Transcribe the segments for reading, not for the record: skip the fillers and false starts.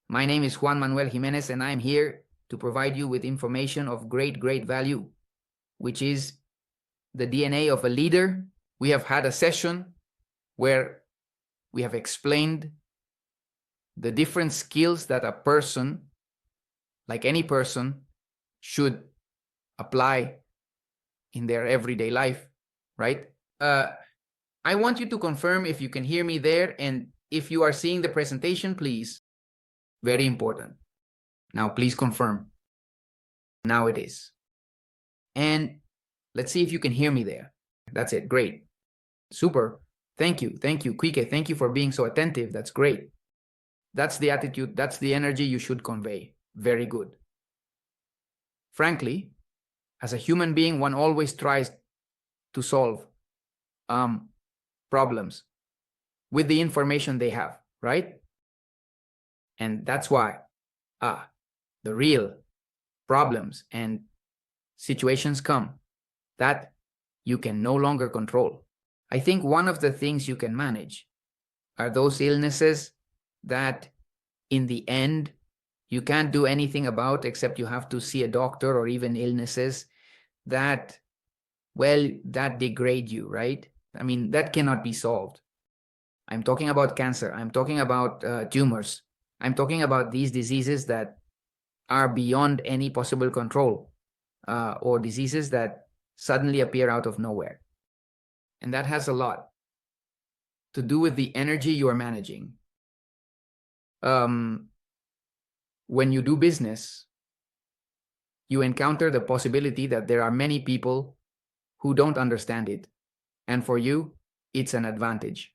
My name is Juan Manuel Jimenez, and I'm here to provide you with information of great value, which is the DNA of a leader. We have had a session where we have explained the different skills that a person, like any person, should apply in their everyday life, right? I want you to confirm if you can hear me there, and if you are seeing the presentation, please. Very important. Now, please confirm. Now it is. And let's see if you can hear me there. That's it. Great. Super. Thank you. Thank you. Quique, thank you for being so attentive. That's great. That's the attitude. That's the energy you should convey. Very good. Frankly, as a human being, one always tries to solve problems with the information they have, right? And that's why the real problems and situations come that you can no longer control. I think one of the things you can manage are those illnesses that in the end you can't do anything about except you have to see a doctor, or even illnesses that, well, that degrade you, right? I mean, that cannot be solved. I'm talking about cancer. I'm talking about tumors. I'm talking about these diseases that are beyond any possible control, or diseases that suddenly appear out of nowhere. And that has a lot to do with the energy you are managing. When you do business, you encounter the possibility that there are many people who don't understand it. And for you, it's an advantage.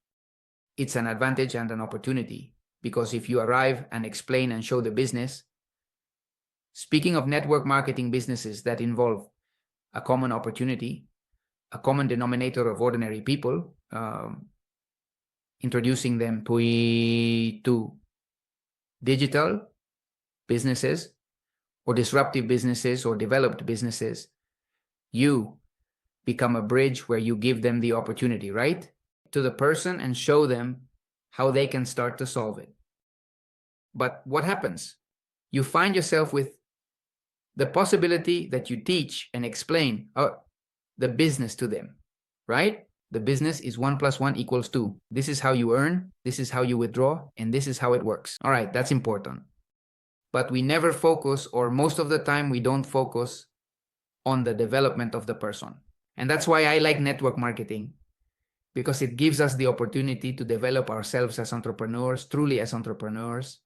It's an advantage and an opportunity, because if you arrive and explain and show the business, speaking of network marketing businesses that involve a common opportunity, a common denominator of ordinary people, introducing them to digital businesses or disruptive businesses or developed businesses, you become a bridge where you give them the opportunity, right, to the person, and show them how they can start to solve it. But what happens? You find yourself with the possibility that you teach and explain the business to them, right? The business is 1 + 1 = 2. This is how you earn, this is how you withdraw, and this is how it works. All right, that's important. But we never focus, or most of the time we don't focus on the development of the person. And that's why I like network marketing, because it gives us the opportunity to develop ourselves as entrepreneurs, truly as entrepreneurs.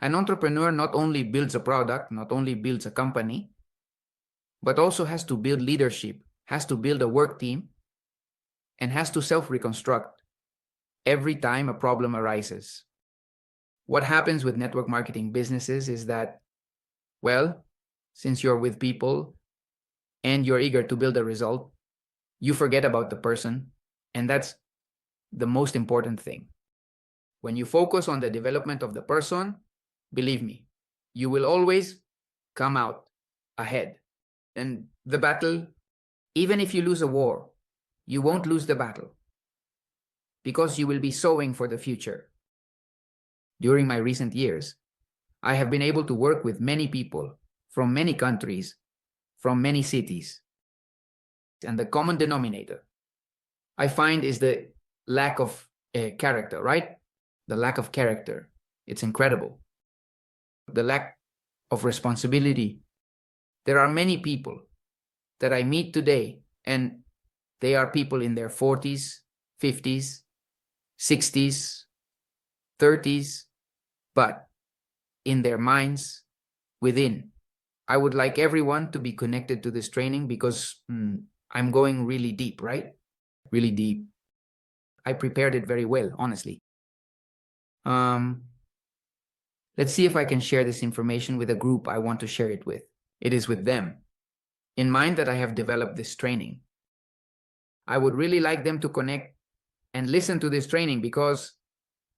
An entrepreneur not only builds a product, not only builds a company, but also has to build leadership, has to build a work team, and has to self-reconstruct every time a problem arises. What happens with network marketing businesses is that, well, since you're with people and you're eager to build a result, you forget about the person, and that's the most important thing. When you focus on the development of the person, believe me, you will always come out ahead. And the battle, even if you lose a war, you won't lose the battle, because you will be sowing for the future. During my recent years, I have been able to work with many people from many countries, from many cities. And the common denominator I find is the lack of character, right? The lack of character. It's incredible. The lack of responsibility. There are many people that I meet today, and they are people in their 40s, 50s, 60s, 30s, but in their minds, within. I would like everyone to be connected to this training, because I'm going really deep, right? Really deep. I prepared it very well, honestly. Let's see if I can share this information with a group I want to share it with. It is with them in mind that I have developed this training. I would really like them to connect and listen to this training, because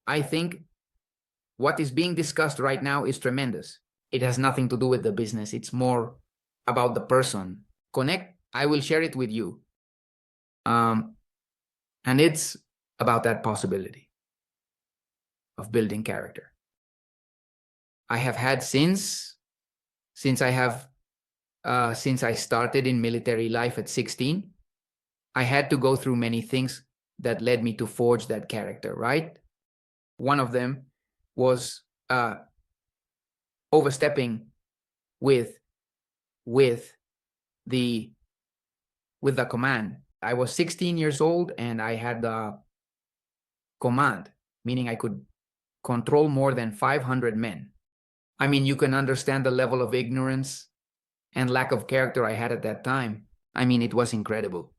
I think what is being discussed right now is tremendous. It has nothing to do with the business. It's more about the person. Connect. I will share it with you. And it's about that possibility of building character. I have had since I started in military life at 16. I had to go through many things that led me to forge that character, right? One of them was overstepping with the command. I was 16 years old and I had the command, meaning I could control more than 500 men. I mean, you can understand the level of ignorance and lack of character I had at that time. I mean, it was incredible.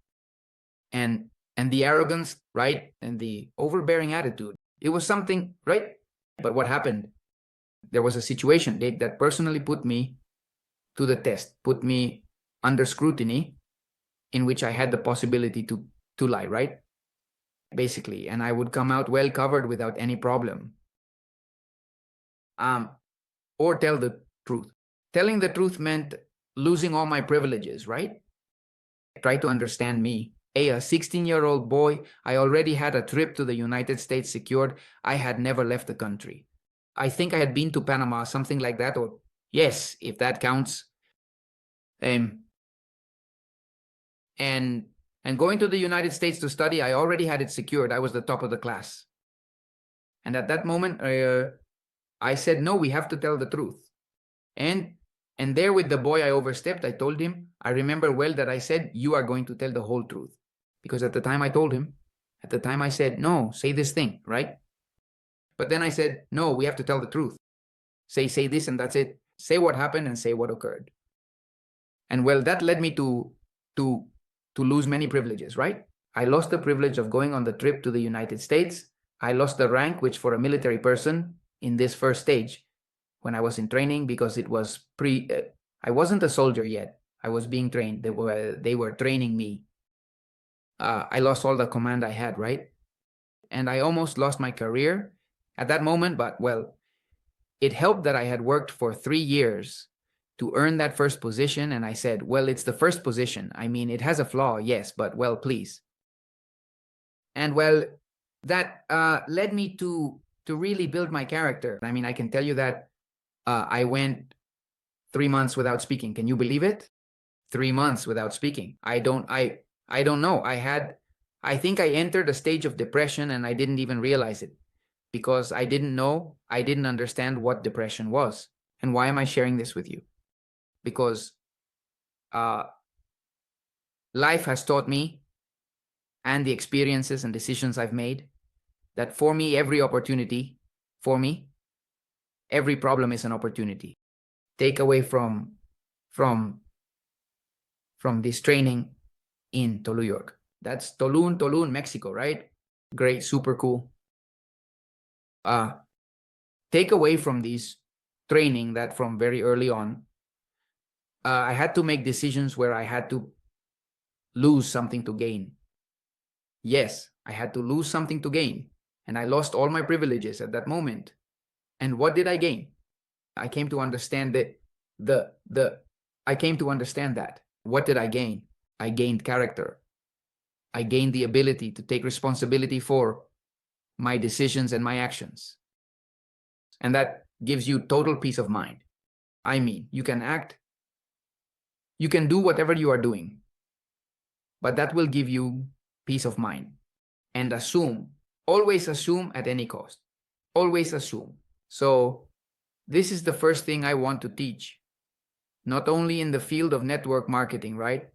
And the arrogance, right? And the overbearing attitude. It was something, right? But what happened? There was a situation that personally put me to the test, put me under scrutiny, in which I had the possibility to lie, right? Basically, and I would come out well covered without any problem. Or tell the truth. Telling the truth meant losing all my privileges, right? Try to understand me. A 16-year-old boy, I already had a trip to the United States secured. I had never left the country. I think I had been to Panama, something like that, or yes, if that counts. And going to the United States to study, I already had it secured. I was the top of the class. And at that moment, I said, no, we have to tell the truth. And there with the boy I overstepped, I told him, I remember well that I said, you are going to tell the whole truth. Because at the time I told him, at the time I said, no, say this thing, right? But then I said, no, we have to tell the truth. Say this and that's it. Say what happened and say what occurred. And well, that led me to lose many privileges, right? I lost the privilege of going on the trip to the United States. I lost the rank, which for a military person in this first stage, when I was in training, because it was I wasn't a soldier yet. I was being trained. They were training me. I lost all the command I had, right? And I almost lost my career at that moment, but well, it helped that I had worked for 3 years to earn that first position. And I said, well, it's the first position. I mean, it has a flaw, yes, but well, please. And well, that led me to really build my character. I mean, I can tell you that I went 3 months without speaking. Can you believe it? 3 months without speaking. I don't know. I think I entered a stage of depression and I didn't even realize it because I didn't understand what depression was. And why am I sharing this with you? Because life has taught me, and the experiences and decisions I've made, that for me, every problem is an opportunity. Take away from this training in Toluca. That's Tulum, Mexico, right? Great, super cool. Take away from this training that from very early on, I had to make decisions where I had to lose something to gain. Yes, I had to lose something to gain. And I lost all my privileges at that moment. And what did I gain? I came to understand that What did I gain? I gained character. I gained the ability to take responsibility for my decisions and my actions. And that gives you total peace of mind. I mean, you can do whatever you are doing, but that will give you peace of mind. And always assume at any cost. Always assume. So this is the first thing I want to teach, not only in the field of network marketing, right?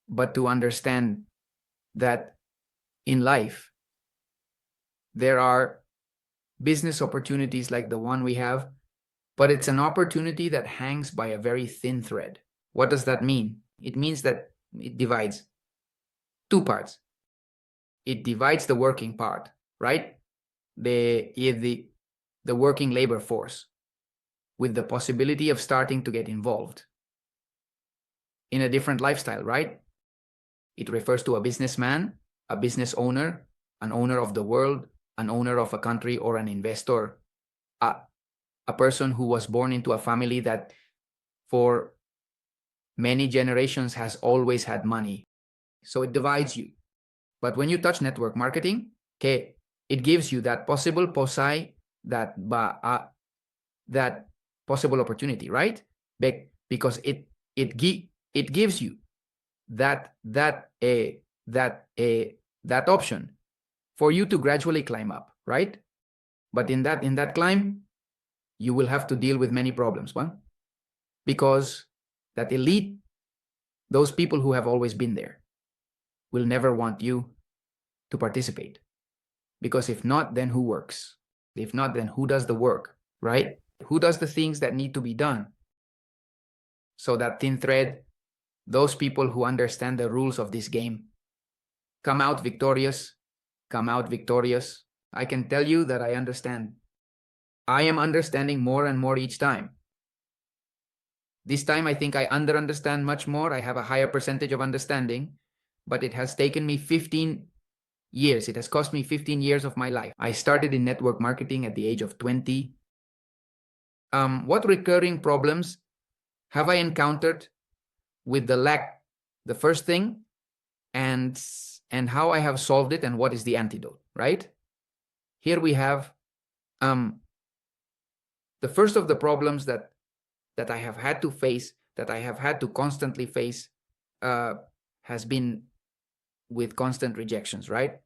But to understand that in life, there are business opportunities like the one we have, but it's an opportunity that hangs by a very thin thread. What does that mean? It means that it divides 2 parts. It divides the working part, right? The working labor force, with the possibility of starting to get involved in a different lifestyle, right? It refers to a businessman, a business owner, an owner of the world, an owner of a country, or an investor, a person who was born into a family that for many generations has always had money. So it divides you. But when you touch network marketing, it gives you that possible posai that possible opportunity, right? Because it gives you that option for you to gradually climb up, right? But in that climb, you will have to deal with many problems, one, because that elite, those people who have always been there, will never want you to participate. Because if not, then who works? If not, then who does the work, right? Who does the things that need to be done? So that thin thread, those people who understand the rules of this game, come out victorious, come out victorious. I can tell you that I understand. I am understanding more and more each time. This time, I think I understand much more. I have a higher percentage of understanding, but it has taken me 15 years. It has cost me 15 years of my life. I started in network marketing at the age of 20. What recurring problems have I encountered with the lack? The first thing, and how I have solved it, and what is the antidote, right? Here we have the first of the problems that I have had to face, that I have had to constantly face, has been with constant rejections, right?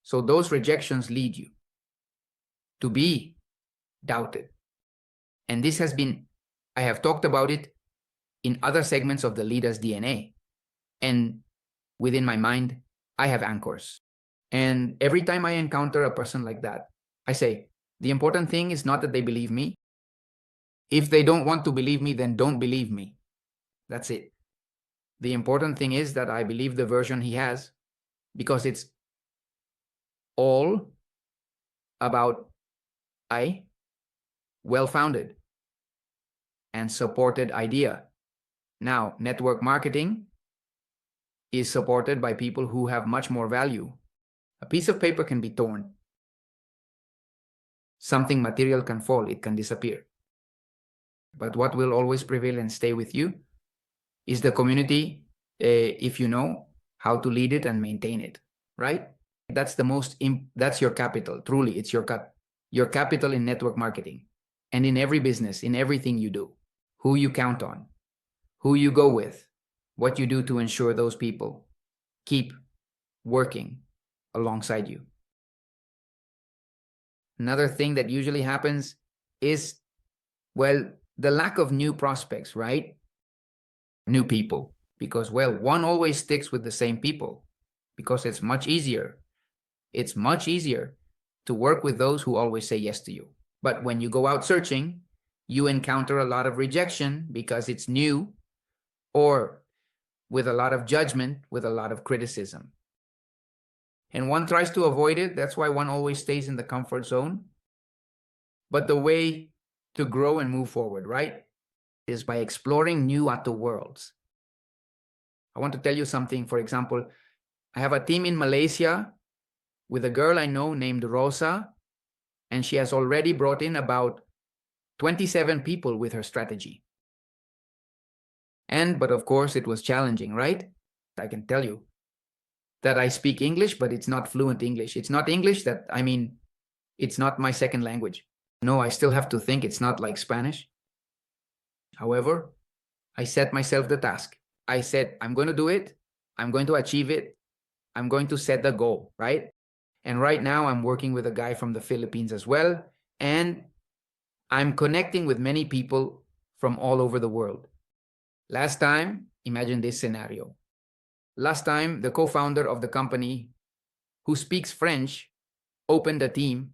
So those rejections lead you to be doubted. And this has been, I have talked about it in other segments of the leader's DNA. And within my mind, I have anchors. And every time I encounter a person like that, I say, the important thing is not that they believe me. If they don't want to believe me, then don't believe me. That's it. The important thing is that I believe the version he has, because it's all about a well-founded and supported idea. Now, network marketing is supported by people who have much more value. A piece of paper can be torn. Something material can fall, it can disappear. But what will always prevail and stay with you is the community, if you know how to lead it and maintain it, right? That's that's your capital. Truly, it's your capital in network marketing and in every business, in everything you do. Who you count on, who you go with, what you do to ensure those people keep working alongside you. Another thing that usually happens is, well, the lack of new prospects, right? New people. Because, well, one always sticks with the same people because it's much easier. It's much easier to work with those who always say yes to you. But when you go out searching, you encounter a lot of rejection because it's new, or with a lot of judgment, with a lot of criticism. And one tries to avoid it. That's why one always stays in the comfort zone. But the way to grow and move forward, right, is by exploring new outer worlds. I want to tell you something. For example, I have a team in Malaysia with a girl I know named Rosa, and she has already brought in about 27 people with her strategy. But of course, it was challenging, right? I can tell you that I speak English, but it's not fluent English. It's not English that, it's not my second language. No, I still have to think. It's not like Spanish. However, I set myself the task. I said, I'm going to do it. I'm going to achieve it. I'm going to set the goal, right? And right now I'm working with a guy from the Philippines as well. And I'm connecting with many people from all over the world. Last time, imagine this scenario. Last time, the co-founder of the company who speaks French opened a team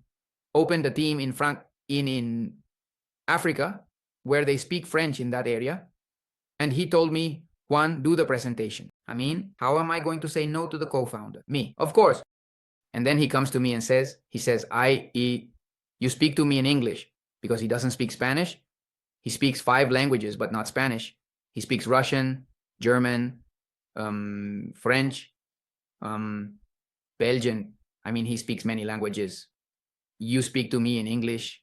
in Africa, where they speak French in that area. And he told me, Juan, do the presentation. How am I going to say no to the co-founder? Me, of course. And then he comes to me and says, you speak to me in English, because he doesn't speak Spanish. He speaks 5 languages, but not Spanish. He speaks Russian, German, French, Belgian. He speaks many languages. You speak to me in English,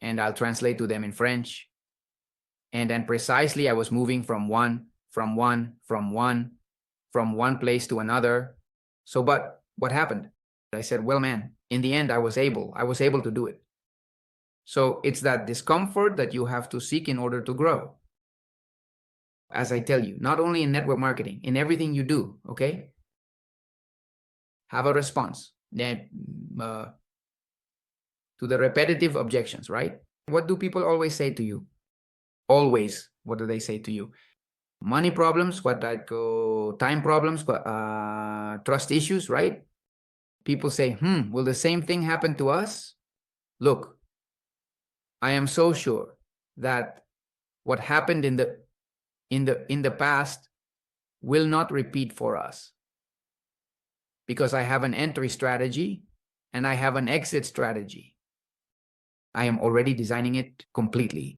and I'll translate to them in French. And then precisely I was moving from one place to another. So, but what happened? I said, well, man, in the end, I was able to do it. So it's that discomfort that you have to seek in order to grow. As I tell you, not only in network marketing, in everything you do, okay? Have a response to the repetitive objections, right? What do people always say to you? Always, what do they say to you? Money problems, time problems, trust issues, right? People say, will the same thing happen to us? Look, I am so sure that what happened in the past will not repeat for us, because I have an entry strategy and I have an exit strategy. I am already designing it completely.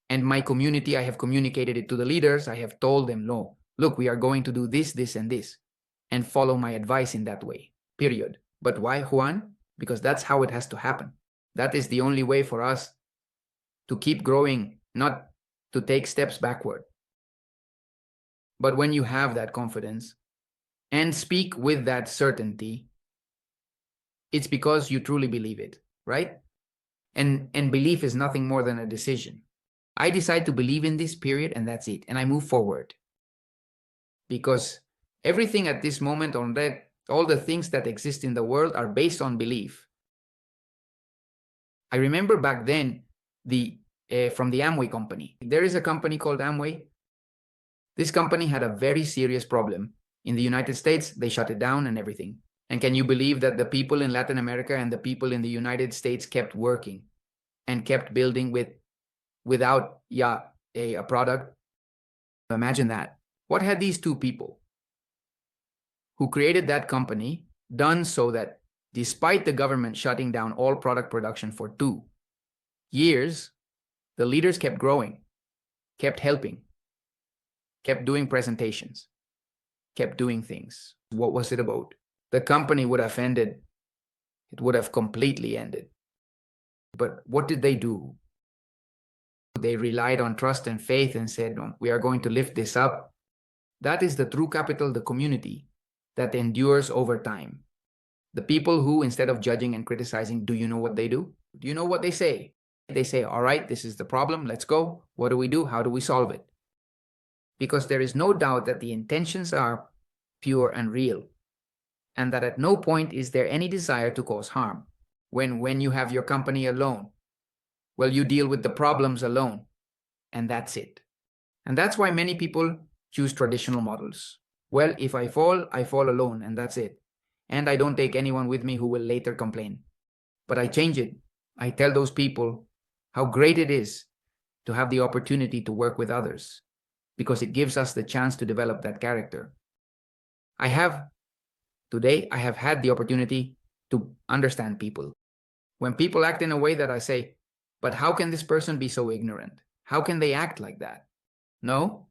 And my community, I have communicated it to the leaders. I have told them, no, look, we are going to do this, this, and this, and follow my advice in that way, period. But why, Juan? Because that's how it has to happen. That is the only way for us to keep growing, not to take steps backward. But when you have that confidence and speak with that certainty, it's because you truly believe it, right? And belief is nothing more than a decision. I decide to believe in this, period, and that's it. And I move forward. Because everything at this moment, all the things that exist in the world are based on belief. I remember back then, from the Amway company. There is a company called Amway. This company had a very serious problem. In the United States, they shut it down and everything. And can you believe that the people in Latin America and the people in the United States kept working and kept building without a product? Imagine that. What had these two people who created that company done so that despite the government shutting down all product production for 2 years, the leaders kept growing, kept helping, kept doing presentations, kept doing things? What was it about? The company would have ended. It would have completely ended. But what did they do? They relied on trust and faith and said, no, we are going to lift this up. That is the true capital, the community that endures over time. The people who, instead of judging and criticizing, do you know what they do? Do you know what they say? They say, all right, this is the problem. Let's go. What do we do? How do we solve it? Because there is no doubt that the intentions are pure and real, and that at no point is there any desire to cause harm. When you have your company alone, well, you deal with the problems alone, and that's it. And that's why many people choose traditional models. Well, if I fall alone, and that's it. And I don't take anyone with me who will later complain. But I change it. I tell those people how great it is to have the opportunity to work with others, because it gives us the chance to develop that character. Today, I have had the opportunity to understand people. When people act in a way that I say, but how can this person be so ignorant? How can they act like that? No,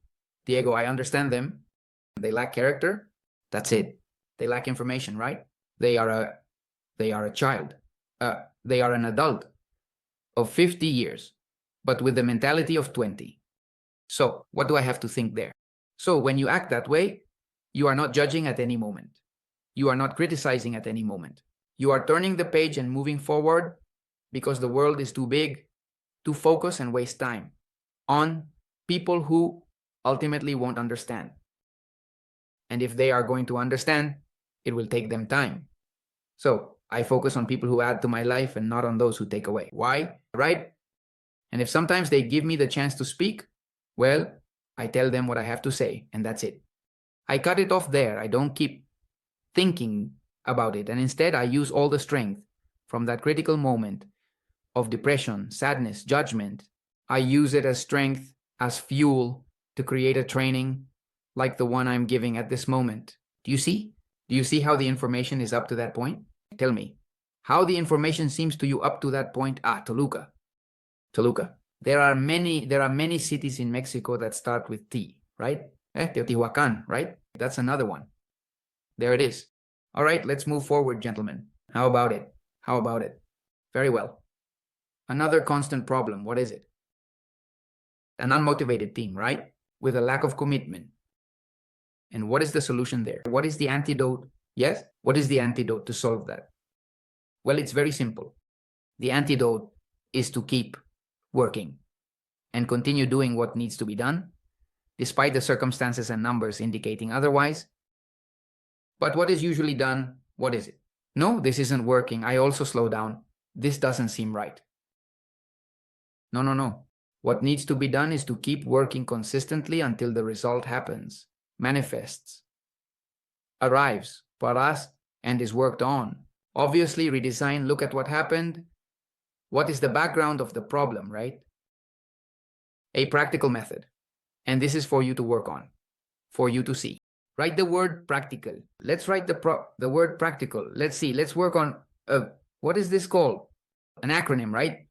Diego, I understand them. They lack character. That's it. They lack information, right? They are a child. They are an adult of 50 years, but with the mentality of 20. So what do I have to think there? So when you act that way, you are not judging at any moment. You are not criticizing at any moment. You are turning the page and moving forward, because the world is too big to focus and waste time on people who ultimately won't understand. And if they are going to understand, it will take them time. So I focus on people who add to my life and not on those who take away. Why? Right? And if sometimes they give me the chance to speak, well, I tell them what I have to say, and that's it. I cut it off there. I don't keep thinking about it. And instead, I use all the strength from that critical moment of depression, sadness, judgment. I use it as strength, as fuel to create a training like the one I'm giving at this moment. Do you see? Do you see how the information is up to that point? Tell me, how the information seems to you up to that point? Toluca. There are many cities in Mexico that start with T, right? Teotihuacan, right? That's another one. There it is. All right, let's move forward, gentlemen. How about it? Very well. Another constant problem, what is it? An unmotivated team, right? With a lack of commitment. And what is the solution there? What is the antidote? Yes? What is the antidote to solve that? Well, it's very simple. The antidote is to keep working and continue doing what needs to be done, despite the circumstances and numbers indicating otherwise. But what is usually done? What is it? No, this isn't working. I also slow down. This doesn't seem right. No. What needs to be done is to keep working consistently until the result happens, manifests, arrives for us, and is worked on. Obviously, redesign, look at what happened. What is the background of the problem, right? A practical method. And this is for you to work on, for you to see. Write the word practical. Let's write the word practical. Let's see. Let's work on, what is this called? An acronym, right?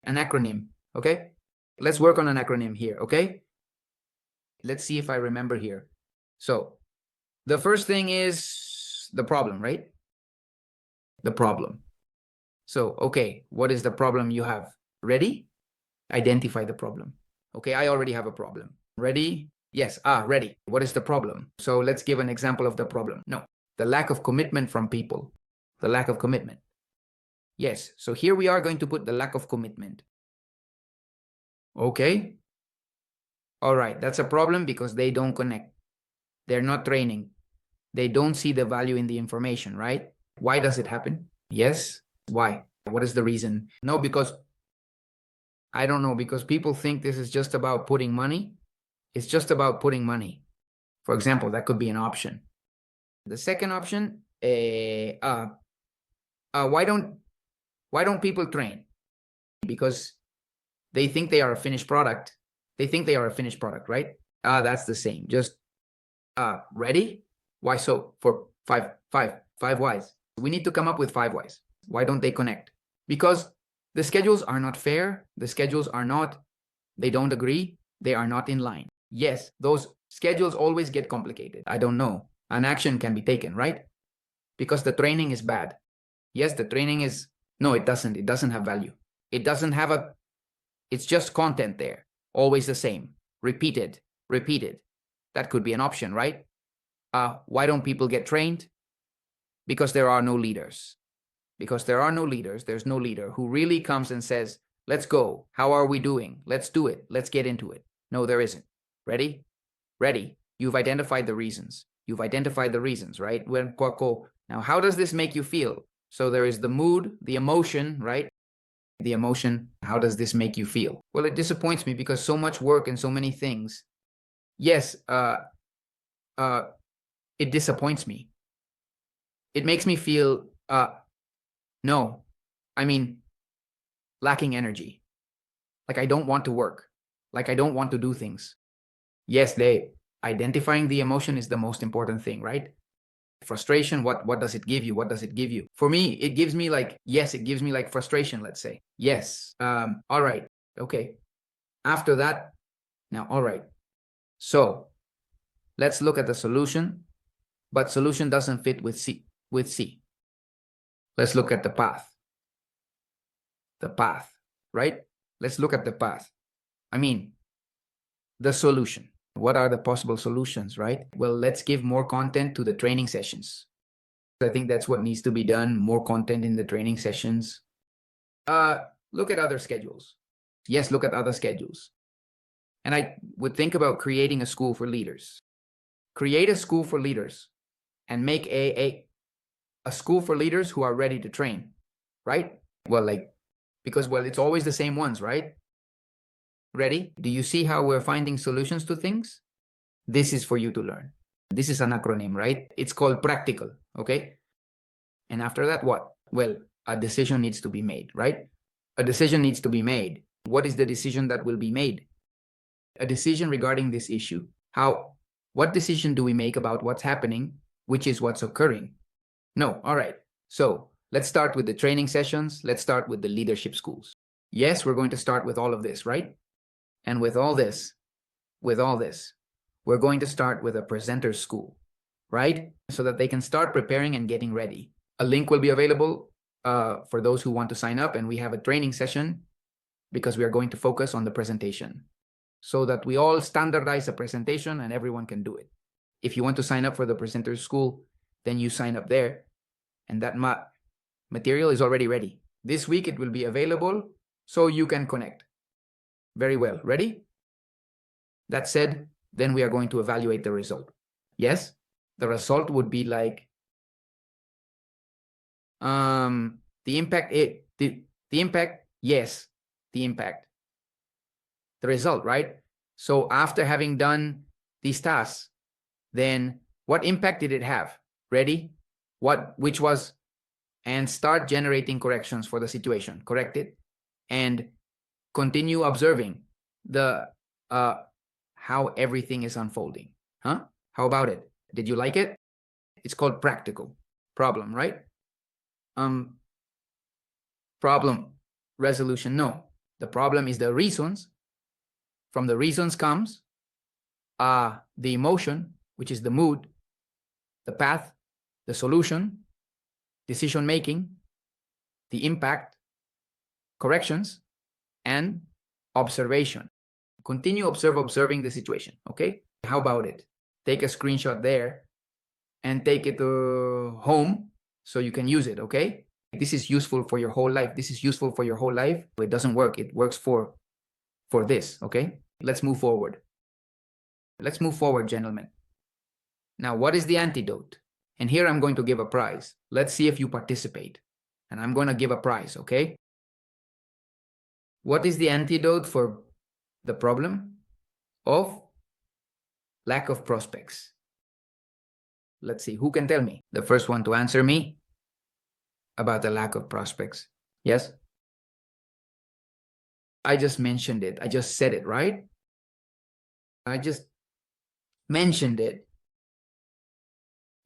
An acronym, okay? Let's work on an acronym here, okay? Let's see if I remember here. So, the first thing is the problem, right? The problem. So, okay, what is the problem you have? Ready? Identify the problem. Okay, I already have a problem. Ready? Yes, ready. What is the problem? So let's give an example of the problem. No, the lack of commitment from people. The lack of commitment. Yes, so here we are going to put the lack of commitment. Okay. All right, that's a problem because they don't connect. They're not training. They don't see the value in the information, right? Why does it happen? Yes. Why? What is the reason? No, because I don't know, because people think this is just about putting money. It's just about putting money. For example, that could be an option. The second option, why don't people train? Because they think they are a finished product. They think they are a finished product, right? That's the same. Just ready? Why so? For five whys. We need to come up with 5 whys. Why don't they connect? Because the schedules are not fair. The schedules are not, they don't agree. They are not in line. Yes, those schedules always get complicated. I don't know. An action can be taken, right? Because the training is bad. Yes, the training is, no, it doesn't. It doesn't have value. It doesn't have it's just content there. Always the same. Repeated. That could be an option, right? Why don't people get trained? Because there are no leaders. Because there are no leaders, there's no leader who really comes and says, let's go. How are we doing? Let's do it. Let's get into it. No, there isn't. Ready? Ready. You've identified the reasons. Right? Now, how does this make you feel? So there is the mood, the emotion, right? The emotion, how does this make you feel? Well, it disappoints me because so much work and so many things. Yes, it disappoints me. It makes me feel, no, I mean, lacking energy. Like I don't want to work. Like I don't want to do things. Yes, identifying the emotion is the most important thing, right? Frustration, what does it give you? What does it give you? For me, it gives me like, yes, it gives me like frustration, let's say. Yes. All right. Okay. After that, now, all right. So let's look at the solution, but solution doesn't fit with C. Let's look at the path. The path, right? Let's look at the path. I mean, the solution. What are the possible solutions, right? Well, let's give more content to the training sessions. I think that's what needs to be done, more content in the training sessions. Look at other schedules. Yes, look at other schedules. And I would think about creating a school for leaders. Create a school for leaders and make a school for leaders who are ready to train, right? Well, because it's always the same ones, right? Ready? Do you see how we're finding solutions to things? This is for you to learn. This is an acronym, right? It's called practical, okay? And after that, what? Well, a decision needs to be made, right? A decision needs to be made. What is the decision that will be made? A decision regarding this issue. What decision do we make about what's happening, which is what's occurring? No, all right. So let's start with the training sessions. Let's start with the leadership schools. Yes, we're going to start with all of this, right? And with all this, we're going to start with a presenter school, right? So that they can start preparing and getting ready. A link will be available for those who want to sign up, and we have a training session because we are going to focus on the presentation so that we all standardize a presentation and everyone can do it. If you want to sign up for the presenter school, then you sign up there, and that material is already ready. This week it will be available so you can connect. Very well. Ready? That said, then we are going to evaluate the result. Yes? The result would be like the impact, the impact, yes, the impact. The result, right? So after having done these tasks, then what impact did it have? Ready? Which was, and start generating corrections for the situation. Correct it and continue observing the how everything is unfolding. Huh? How about it? Did you like it? It's called practical problem, right? Problem resolution. No, the problem is the reasons. From the reasons comes the emotion, which is the mood, the path, the solution, decision making, the impact, corrections, and observation. Continue observing the situation. Okay, how about it? Take a screenshot there and take it home so you can use it. Okay, this is useful for your whole life. This is useful for your whole life. It doesn't work. It works for this. Okay, let's move forward. Let's move forward, gentlemen. Now, what is the antidote? And here I'm going to give a prize. Let's see if you participate. And I'm going to give a prize, okay? What is the antidote for the problem of lack of prospects? Let's see, who can tell me? The first one to answer me about the lack of prospects. Yes? I just mentioned it. I just said it, right? I just mentioned it.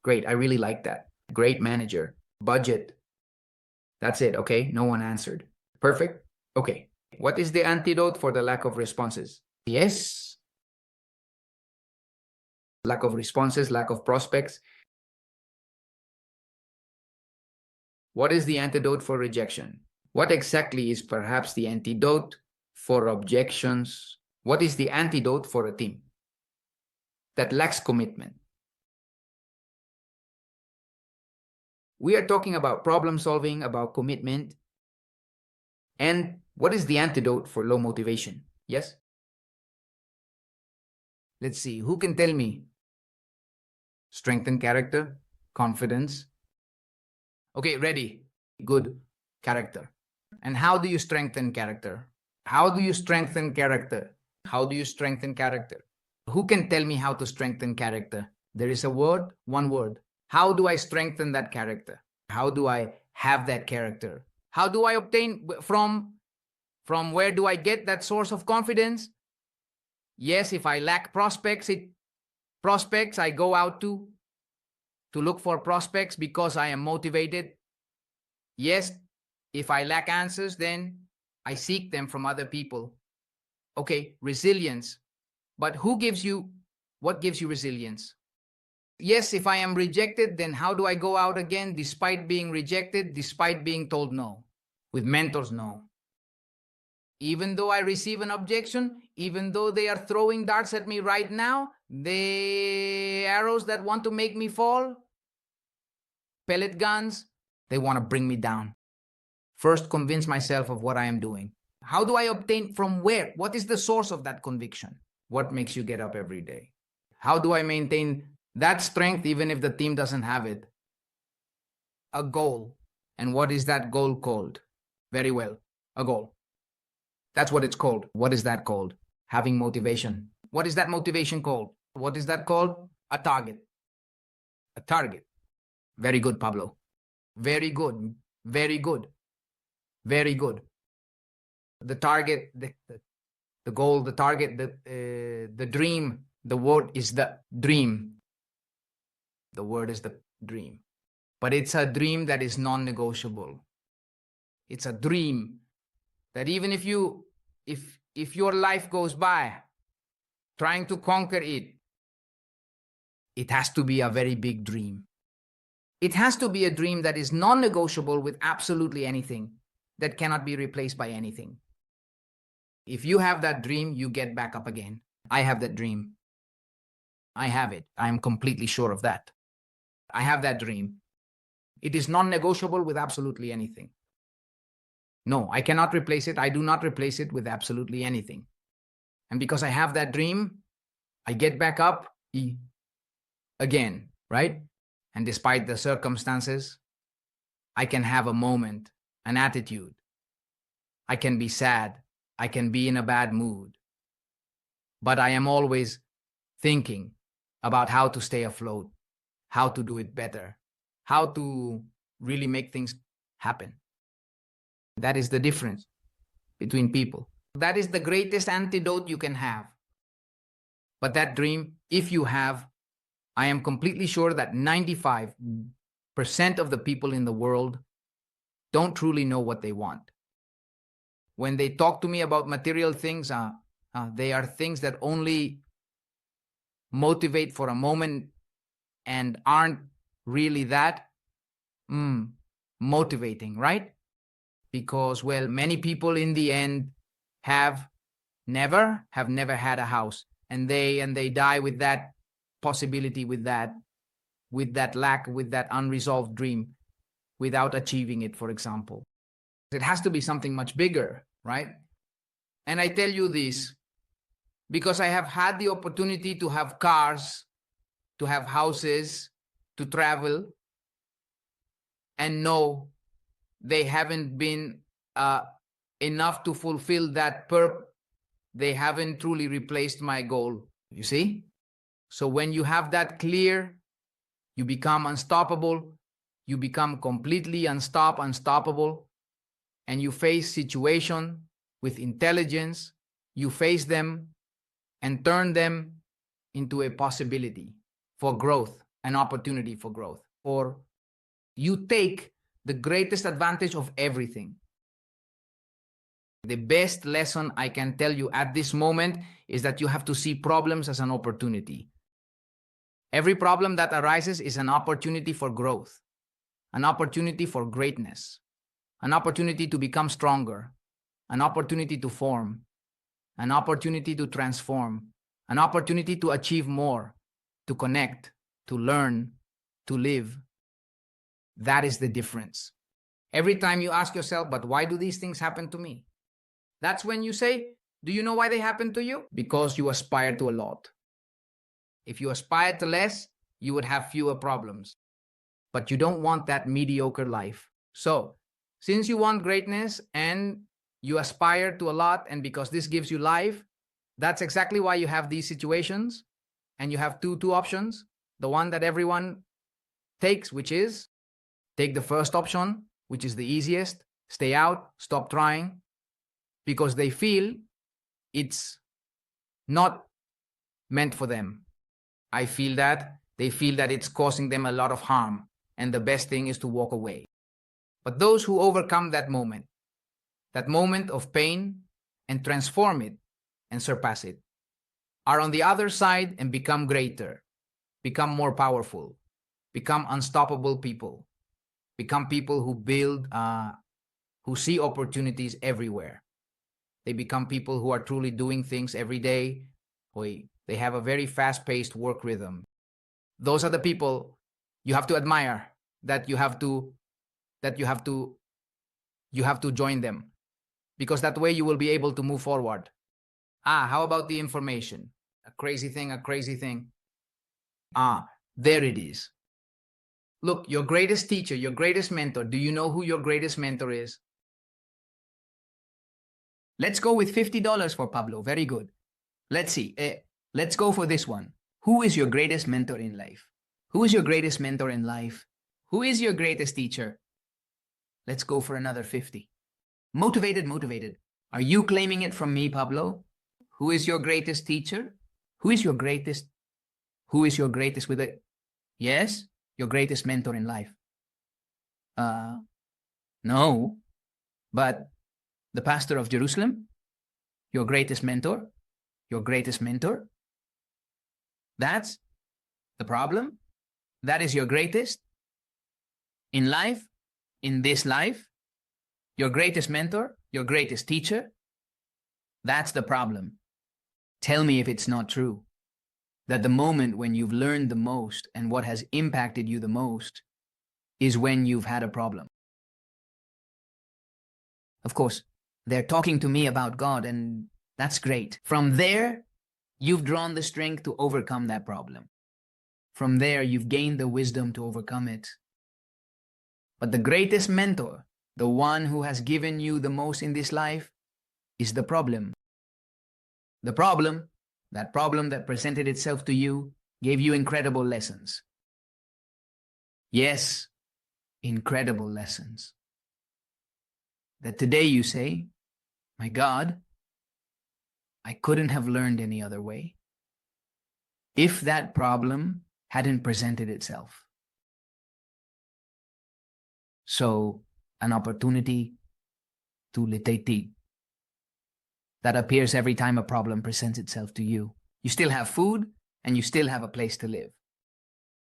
Great, I really like that. Great manager. Budget. That's it, okay? No one answered. Perfect. Okay. What is the antidote for the lack of responses? Yes. Lack of responses, lack of prospects. What is the antidote for rejection? What exactly is perhaps the antidote for objections? What is the antidote for a team that lacks commitment? We are talking about problem solving, about commitment. And what is the antidote for low motivation? Yes? Let's see, who can tell me? Strengthen character, confidence. Okay, ready. Good. Character. And how do you strengthen character? How do you strengthen character? How do you strengthen character? Who can tell me how to strengthen character? There is a word, one word. How do I strengthen that character? How do I have that character? How do I obtain from where do I get that source of confidence? Yes, if I lack prospects, I go out to look for prospects because I am motivated. Yes, if I lack answers, then I seek them from other people. Okay, resilience. But what gives you resilience? Yes, if I am rejected, then how do I go out again despite being rejected, despite being told no? With mentors, no. Even though I receive an objection, even though they are throwing darts at me right now, the arrows that want to make me fall, pellet guns, they want to bring me down. First, convince myself of what I am doing. How do I obtain from where? What is the source of that conviction? What makes you get up every day? How do I maintain that strength even if the team doesn't have it? A goal. And what is that goal called? Very well, a goal. That's what it's called. What is that called? Having motivation. What is that motivation called? What is that called? A target. A target. Very good, Pablo. Very good. Very good. Very good. The target, the goal, the target, the dream. The word is the dream. The word is the dream. But it's a dream that is non-negotiable. It's a dream that even if your life goes by trying to conquer it, it has to be a very big dream. It has to be a dream that is non-negotiable with absolutely anything, that cannot be replaced by anything. If you have that dream, you get back up again. I have that dream. I have it. I am completely sure of that. I have that dream. It is non-negotiable with absolutely anything. No, I cannot replace it. I do not replace it with absolutely anything. And because I have that dream, I get back up again, right? And despite the circumstances, I can have a moment, an attitude. I can be sad. I can be in a bad mood. But I am always thinking about how to stay afloat, how to do it better, how to really make things happen. That is the difference between people. That is the greatest antidote you can have. But that dream, if you have, I am completely sure that 95% of the people in the world don't truly know what they want. When they talk to me about material things, they are things that only motivate for a moment and aren't really that motivating, right? Because, well, many people in the end have never had a house, and they die with that possibility, with that lack, with that unresolved dream, without achieving it, for example. It has to be something much bigger, right? And I tell you this because I have had the opportunity to have cars, to have houses, to travel, and no, they haven't been enough to fulfill that purpose. They haven't truly replaced my goal, you see? So when you have that clear, you become unstoppable. You become completely unstoppable, and you face situation with intelligence. You face them and turn them into a possibility for growth, an opportunity for growth. Or you take the greatest advantage of everything. The best lesson I can tell you at this moment is that you have to see problems as an opportunity. Every problem that arises is an opportunity for growth, an opportunity for greatness, an opportunity to become stronger, an opportunity to form, an opportunity to transform, an opportunity to achieve more, to connect, to learn, to live. That is the difference. Every time you ask yourself, but why do these things happen to me? That's when you say, do you know why they happen to you? Because you aspire to a lot. If you aspire to less, you would have fewer problems. But you don't want that mediocre life. So, since you want greatness and you aspire to a lot, and because this gives you life, that's exactly why you have these situations. And you have two options. The one that everyone takes, which is take the first option, which is the easiest, stay out, stop trying, because they feel it's not meant for them. I feel that they feel that it's causing them a lot of harm, and the best thing is to walk away. But those who overcome that moment of pain, and transform it and surpass it, are on the other side and become greater, become more powerful, become unstoppable people, become people who build, who see opportunities everywhere. They become people who are truly doing things every day. They have a very fast-paced work rhythm. Those are the people you have to admire, that you have to join them, because that way you will be able to move forward. How about the information? A crazy thing. There it is. Look, your greatest teacher, your greatest mentor. Do you know who your greatest mentor is? Let's go with $50 for Pablo. Very good. Let's see. Let's go for this one. Who is your greatest mentor in life? Who is your greatest mentor in life? Who is your greatest teacher? Let's go for another 50. Motivated. Are you claiming it from me, Pablo? Who is your greatest teacher? Who is your greatest with it? Yes, your greatest mentor in life. No, but the pastor of Jerusalem, your greatest mentor? That's the problem? That is your greatest? In life? In this life? Your greatest mentor? Your greatest teacher? That's the problem. Tell me if it's not true that the moment when you've learned the most and what has impacted you the most is when you've had a problem. Of course, they're talking to me about God, and that's great. From there, you've drawn the strength to overcome that problem. From there, you've gained the wisdom to overcome it. But the greatest mentor, the one who has given you the most in this life, is the problem. The problem, that problem that presented itself to you, gave you incredible lessons. Yes, incredible lessons. That today you say, my God, I couldn't have learned any other way if that problem hadn't presented itself. So, an opportunity to liteti that appears every time a problem presents itself to you. You still have food and you still have a place to live.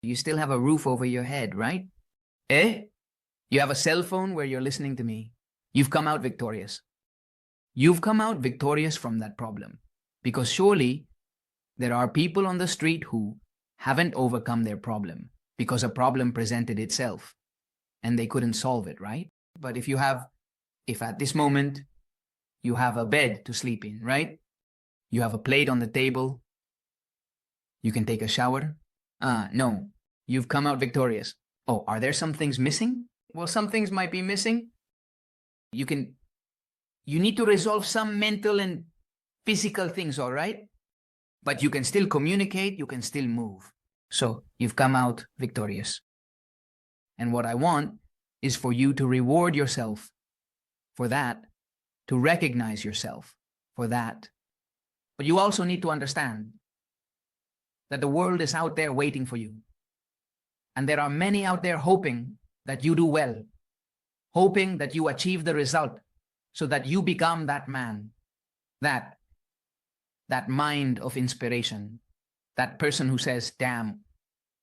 You still have a roof over your head, right? You have a cell phone where you're listening to me. You've come out victorious. You've come out victorious from that problem. Because surely there are people on the street who haven't overcome their problem because a problem presented itself and they couldn't solve it, right? But if at this moment you have a bed to sleep in, right? You have a plate on the table. You can take a shower. No, you've come out victorious. Oh, are there some things missing? Well, some things might be missing. You need to resolve some mental and physical things, all right? But you can still communicate, you can still move. So you've come out victorious. And what I want is for you to reward yourself for that, to recognize yourself for that. But you also need to understand that the world is out there waiting for you. And there are many out there hoping that you do well, hoping that you achieve the result so that you become that man, that mind of inspiration, that person who says, damn,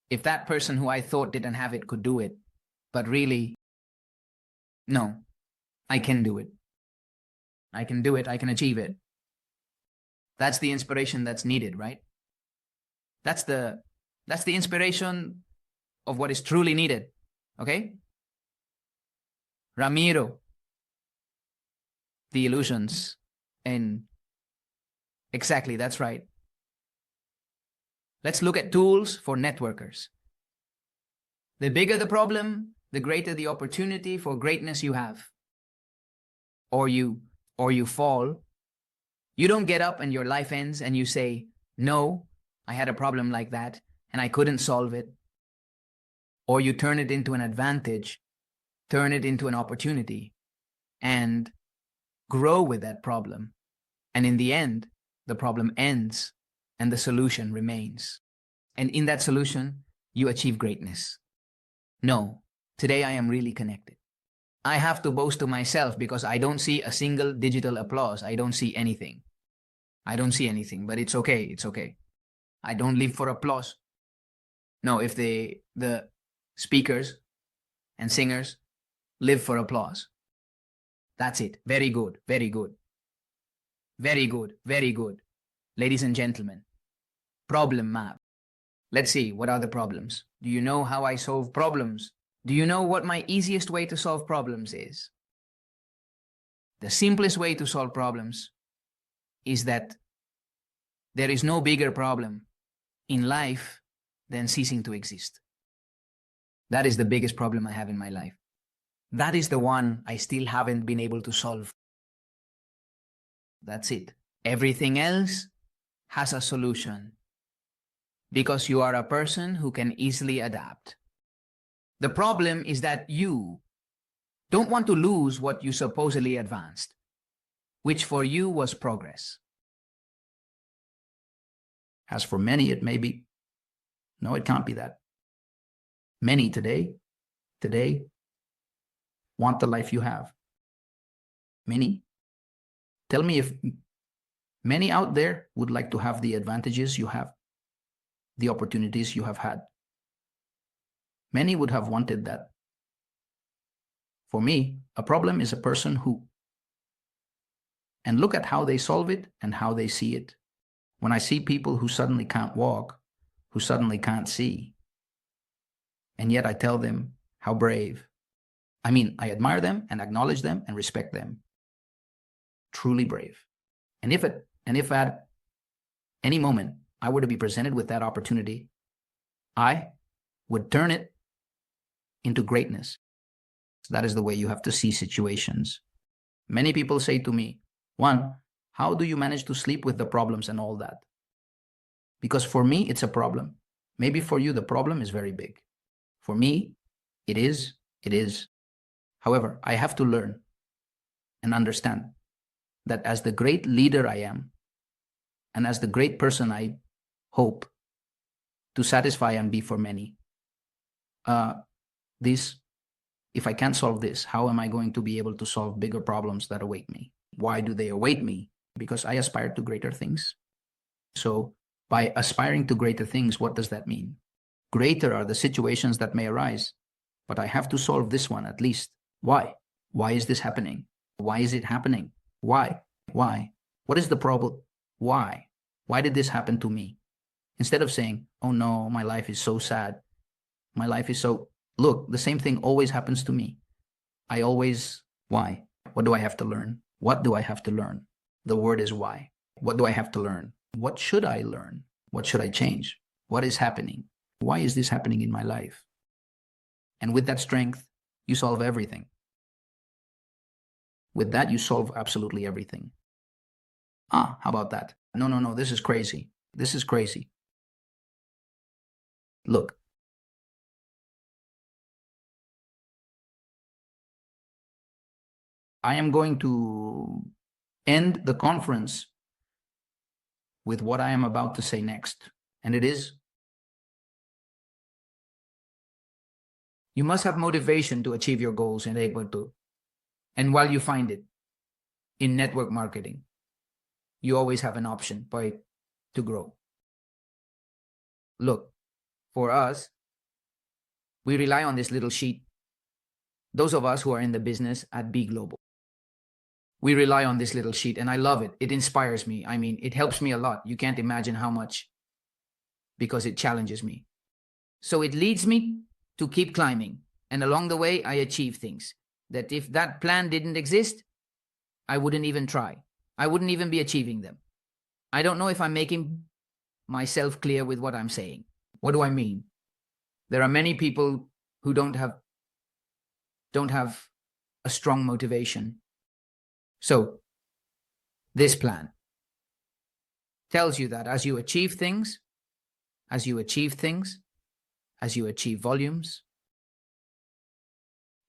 if that person who I thought didn't have it could do it, but really, no, I can do it. I can do it. I can achieve it. That's the inspiration that's needed, right? That's the inspiration of what is truly needed, okay? Ramiro, the illusions, and exactly, that's right. Let's look at tools for networkers. The bigger the problem, the greater the opportunity for greatness you have. Or you fall. You don't get up and your life ends and you say, no, I had a problem like that and I couldn't solve it. Or you turn it into an advantage, turn it into an opportunity, and grow with that problem. And in the end, the problem ends and the solution remains. And in that solution, you achieve greatness. No, today I am really connected. I have to boast to myself because I don't see a single digital applause. I don't see anything. I don't see anything, but it's okay. It's okay. I don't live for applause. No, if the speakers and singers live for applause, that's it. Very good. Very good. Very good. Very good. Ladies and gentlemen, problem map. Let's see, what are the problems? Do you know how I solve problems? Do you know what my easiest way to solve problems is? The simplest way to solve problems is that there is no bigger problem in life than ceasing to exist. That is the biggest problem I have in my life. That is the one I still haven't been able to solve. That's it. Everything else has a solution because you are a person who can easily adapt. The problem is that you don't want to lose what you supposedly advanced, which for you was progress. As for many, it may be. No, it can't be that. Many today want the life you have. Many. Tell me if many out there would like to have the advantages you have, the opportunities you have had. Many would have wanted that. For me, a problem is a person who, and look at how they solve it and how they see it. When I see people who suddenly can't walk, who suddenly can't see, and yet I tell them how brave. I mean, I admire them and acknowledge them and respect them. truly brave. And if at any moment I were to be presented with that opportunity, I would turn it into greatness. That is the way you have to see situations. Many people say to me, Juan, how do you manage to sleep with the problems and all that? Because for me, it's a problem. Maybe for you, the problem is very big. For me, it is. However, I have to learn and understand that as the great leader I am, and as the great person I hope to satisfy and be for many, if I can't solve this, how am I going to be able to solve bigger problems that await me? Why do they await me? Because I aspire to greater things. So by aspiring to greater things, what does that mean? Greater are the situations that may arise, but I have to solve this one at least. Why? Why is this happening? Why is it happening? Why? What is the problem? Why? Why did this happen to me? Instead of saying, oh no, my life is so sad. My life is so... Look, the same thing always happens to me. Why? What do I have to learn? What do I have to learn? The word is why. What do I have to learn? What should I learn? What should I change? What is happening? Why is this happening in my life? And with that strength, you solve everything. With that, you solve absolutely everything. How about that? No, this is crazy. This is crazy. Look, I am going to end the conference with what I am about to say next. And it is, you must have motivation to achieve your goals and able to. And while you find it in network marketing, you always have an option to grow. Look, for us, we rely on this little sheet. Those of us who are in the business at B Global, we rely on this little sheet, and I love it. It inspires me. I mean, it helps me a lot. You can't imagine how much, because it challenges me. So it leads me to keep climbing. And along the way, I achieve things that if that plan didn't exist, I wouldn't even try. I wouldn't even be achieving them. I don't know if I'm making myself clear with what I'm saying. What do I mean? There are many people who don't have a strong motivation. So this plan tells you that as you achieve things, as you achieve volumes,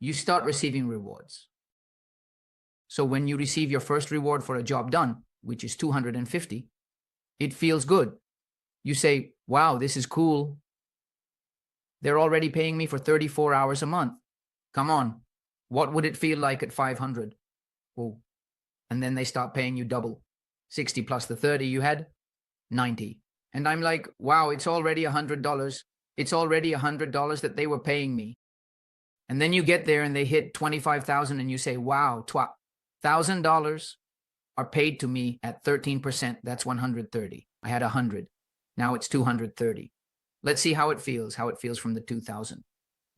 you start receiving rewards. So when you receive your first reward for a job done, which is 250, it feels good. You say, wow, this is cool. They're already paying me for 34 hours a month. Come on. What would it feel like at 500? Oh. And then they start paying you double. 60 plus the 30 you had, 90. And I'm like, wow, it's already $100. It's already $100 that they were paying me. And then you get there and they hit 25,000 and you say, wow, $1,000 are paid to me at 13%. That's 130. I had 100. Now it's 230. Let's see how it feels from the 2,000.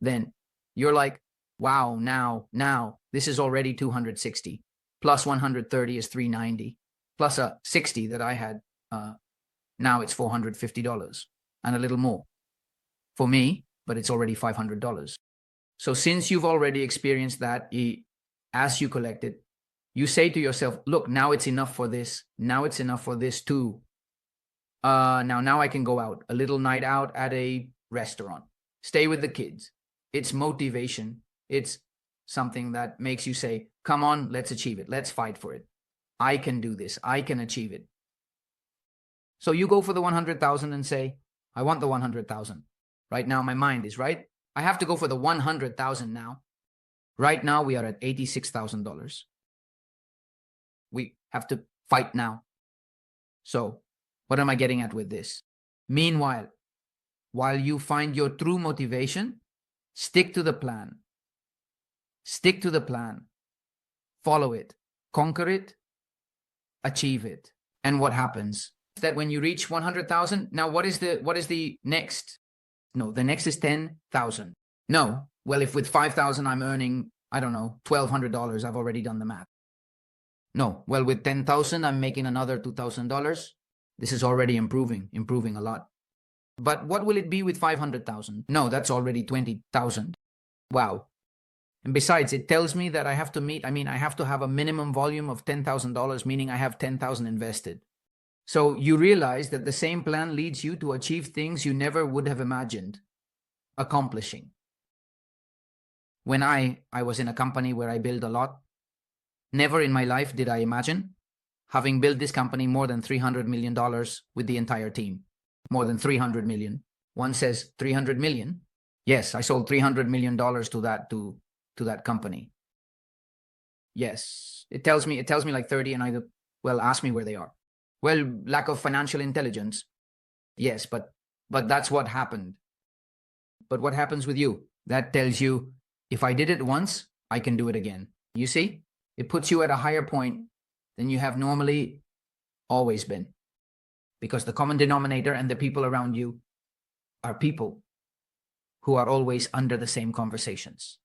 Then you're like, wow, now this is already 260. Plus 130 is 390. Plus a 60 that I had. Now it's $450 and a little more for me, but it's already $500. So since you've already experienced that, as you collect it, you say to yourself, look, now it's enough for this. Now it's enough for this too. Now I can go out, a little night out at a restaurant, stay with the kids. It's motivation. It's something that makes you say, come on, let's achieve it. Let's fight for it. I can do this. I can achieve it. So you go for the 100,000 and say, I want the 100,000. Right now, my mind is right. I have to go for the 100,000 now. Right now, we are at $86,000. We have to fight now. So what am I getting at with this? Meanwhile, while you find your true motivation, stick to the plan. Stick to the plan. Follow it. Conquer it. Achieve it. And what happens? That when you reach 100,000, now what is the next? No, the next is 10,000. No, well, if with 5,000 I'm earning, I don't know, $1,200, I've already done the math. No, well, with 10,000, I'm making another $2,000. This is already improving a lot. But what will it be with 500,000? No, that's already 20,000. Wow. And besides, it tells me that I have to have a minimum volume of $10,000, meaning I have 10,000 invested. So you realize that the same plan leads you to achieve things you never would have imagined accomplishing. When I was in a company where I built a lot, never in my life did I imagine having built this company more than $300 million with the entire team. More than 300 million. One says 300 million. Yes, I sold $300 million to that company. Yes, it tells me like 30, and I go, well, ask me where they are. Well, lack of financial intelligence. Yes, but that's what happened. But what happens with you? That tells you, if I did it once, I can do it again. You see? It puts you at a higher point than you have normally always been. Because the common denominator and the people around you are people who are always under the same conversations.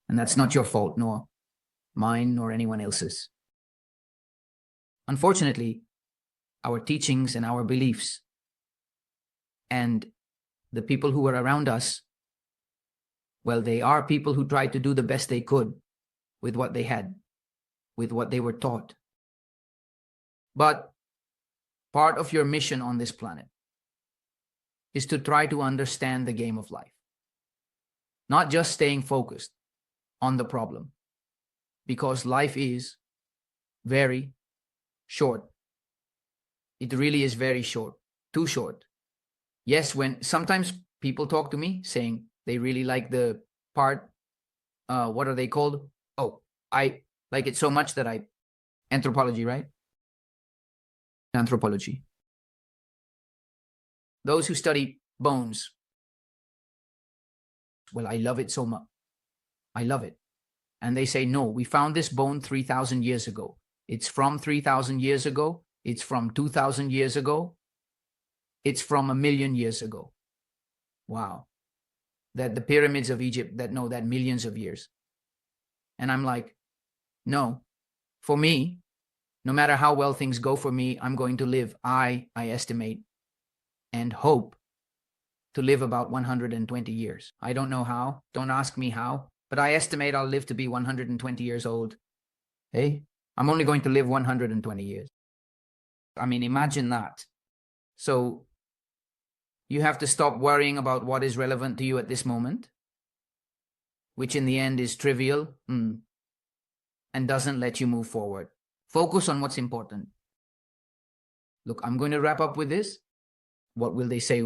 And that's not your fault, nor mine, nor anyone else's. Unfortunately, our teachings and our beliefs and the people who are around us, well, they are people who tried to do the best they could with what they had, with what they were taught. But part of your mission on this planet is to try to understand the game of life, not just staying focused on the problem, because life is very short. It really is very short, too short. Yes, when sometimes people talk to me saying they really like the part, what are they called? Oh, I like it so much that anthropology, right? Anthropology. Those who study bones. Well, I love it so much. I love it. And they say, no, we found this bone 3,000 years ago. It's from 3,000 years ago. It's from 2,000 years ago. It's from 1,000,000 years ago. Wow. That the pyramids of Egypt, that millions of years. And I'm like, no, for me, no matter how well things go for me, I'm going to live, I estimate and hope to live about 120 years. I don't know how. Don't ask me how. But I estimate I'll live to be 120 years old. Hey, I'm only going to live 120 years. I mean, imagine that. So you have to stop worrying about what is relevant to you at this moment, which in the end is trivial and doesn't let you move forward. Focus on what's important. Look, I'm going to wrap up with this. What will they say?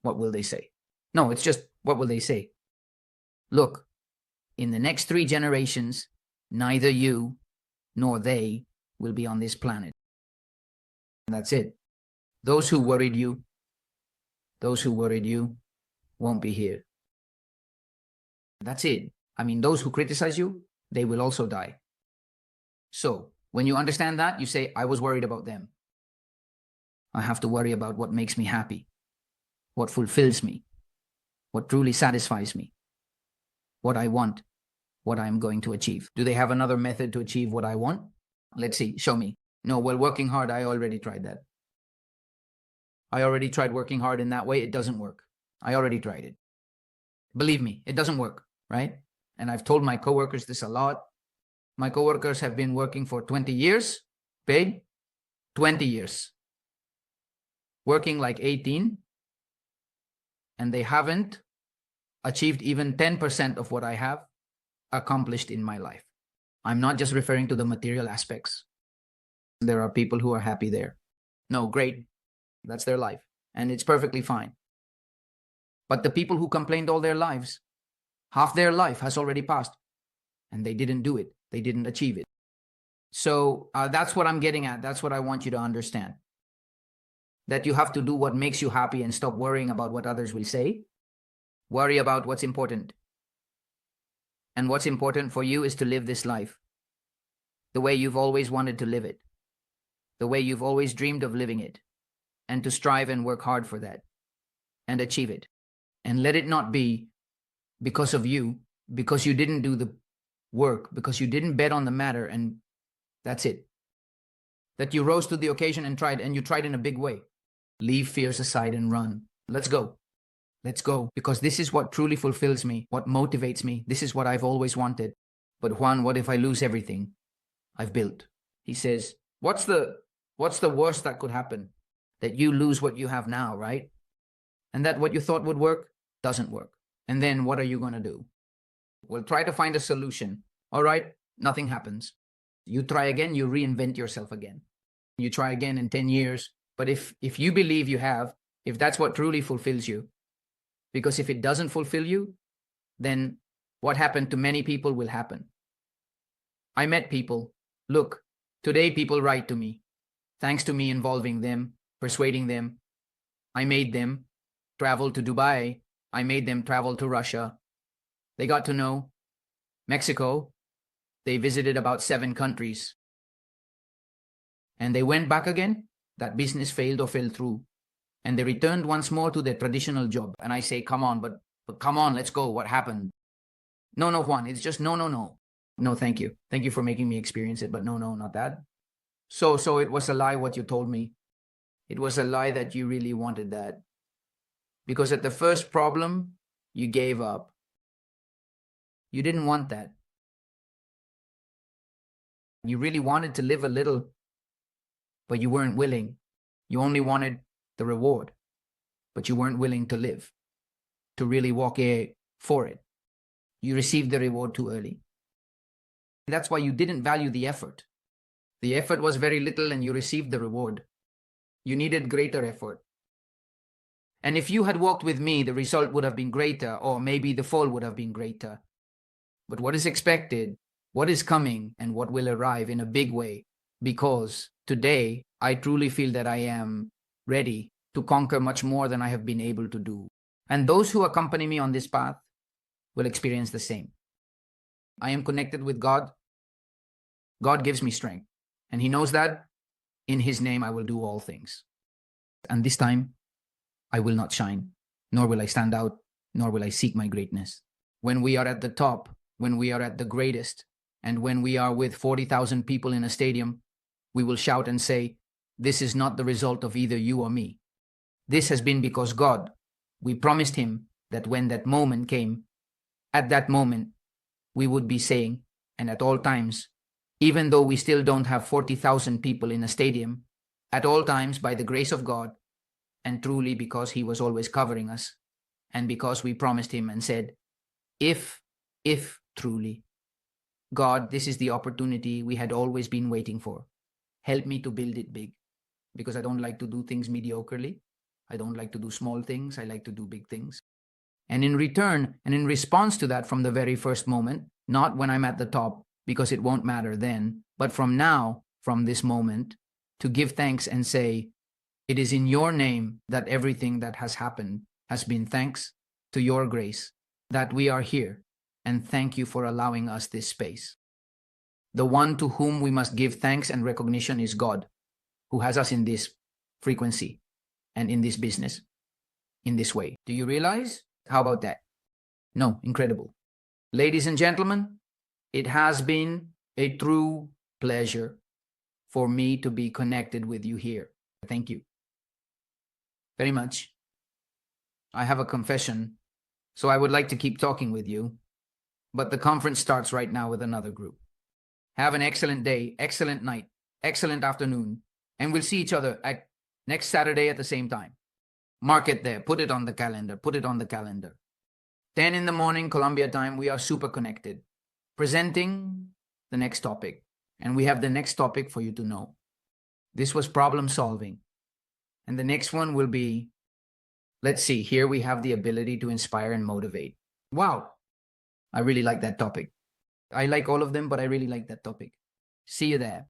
What will they say? No, it's just, what will they say? Look, in the next 3 generations, neither you nor they will be on this planet. And that's it. Those who worried you won't be here. That's it. I mean, those who criticize you, they will also die. So when you understand that, you say, I was worried about them. I have to worry about what makes me happy, what fulfills me, what truly satisfies me, what I want, what I'm going to achieve. Do they have another method to achieve what I want? Let's see, show me. No, well, working hard, I already tried that. I already tried working hard in that way. It doesn't work. I already tried it. Believe me, it doesn't work, right? And I've told my coworkers this a lot. My coworkers have been working for 20 years, paid 20 years. Working like 18, and they haven't achieved even 10% of what I have accomplished in my life. I'm not just referring to the material aspects. There are people who are happy there. No, great. That's their life, and it's perfectly fine. But the people who complained all their lives, half their life has already passed, and they didn't do it. They didn't achieve it. So that's what I'm getting at. That's what I want you to understand. That you have to do what makes you happy and stop worrying about what others will say. Worry about what's important. And what's important for you is to live this life the way you've always wanted to live it, the way you've always dreamed of living it, and to strive and work hard for that and achieve it. And let it not be because of you, because you didn't do the work, because you didn't bet on the matter and That's it. That you rose to the occasion and you tried in a big way. Leave fears aside and run. Let's go. Let's go. Because this is what truly fulfills me, what motivates me. This is what I've always wanted. But Juan, what if I lose everything I've built? He says, what's the worst that could happen? That you lose what you have now, right? And that what you thought would work doesn't work. And then what are you going to do? Well, try to find a solution. All right, nothing happens. You try again, you reinvent yourself again. You try again in 10 years. But if you believe you have, if that's what truly fulfills you, because if it doesn't fulfill you, then what happened to many people will happen. I met people. Look, today people write to me. Thanks to me involving them, persuading them, I made them travel to Dubai. I made them travel to Russia. They got to know Mexico. They visited about 7 countries. And they went back again. That business failed or fell through. And they returned once more to their traditional job. And I say, come on, but come on, let's go. What happened? No, Juan, it's just no. No, thank you. Thank you for making me experience it, but no, not that. So it was a lie what you told me. It was a lie that you really wanted that. Because at the first problem, you gave up. You didn't want that. You really wanted to live a little, but you weren't willing. You only wanted the reward, but you weren't willing to live, to really walk for it. You received the reward too early. That's why you didn't value the effort. The effort was very little and you received the reward. You needed greater effort. And if you had walked with me, the result would have been greater, or maybe the fall would have been greater. But what is expected, what is coming, and what will arrive in a big way, because today I truly feel that I am ready to conquer much more than I have been able to do. And those who accompany me on this path will experience the same. I am connected with God. God gives me strength. And He knows that in His name I will do all things. And this time, I will not shine, nor will I stand out, nor will I seek my greatness. When we are at the top, when we are at the greatest, and when we are with 40,000 people in a stadium, we will shout and say, this is not the result of either you or me. This has been because God, we promised Him that when that moment came, at that moment, we would be saying, and at all times, even though we still don't have 40,000 people in a stadium, at all times, by the grace of God, and truly because He was always covering us, and because we promised Him and said, if truly, God, this is the opportunity we had always been waiting for. Help me to build it big, because I don't like to do things mediocrely. I don't like to do small things. I like to do big things. And in return, and in response to that from the very first moment, not when I'm at the top, because it won't matter then, but from now, from this moment, to give thanks and say, it is in your name that everything that has happened has been thanks to your grace, that we are here, and thank you for allowing us this space. The one to whom we must give thanks and recognition is God, who has us in this frequency and in this business, in this way. Do you realize? How about that? No, incredible. Ladies and gentlemen, it has been a true pleasure for me to be connected with you here. Thank you very much. I have a confession, so I would like to keep talking with you, but the conference starts right now with another group. Have an excellent day, excellent night, excellent afternoon, and we'll see each other at next Saturday at the same time. Mark it there. Put it on the calendar. Put it on the calendar. 10 in the morning, Colombia time. We are super connected. Presenting the next topic. And we have the next topic for you to know. This was problem solving. And the next one will be, let's see, here we have the ability to inspire and motivate. Wow. I really like that topic. I like all of them, but I really like that topic. See you there.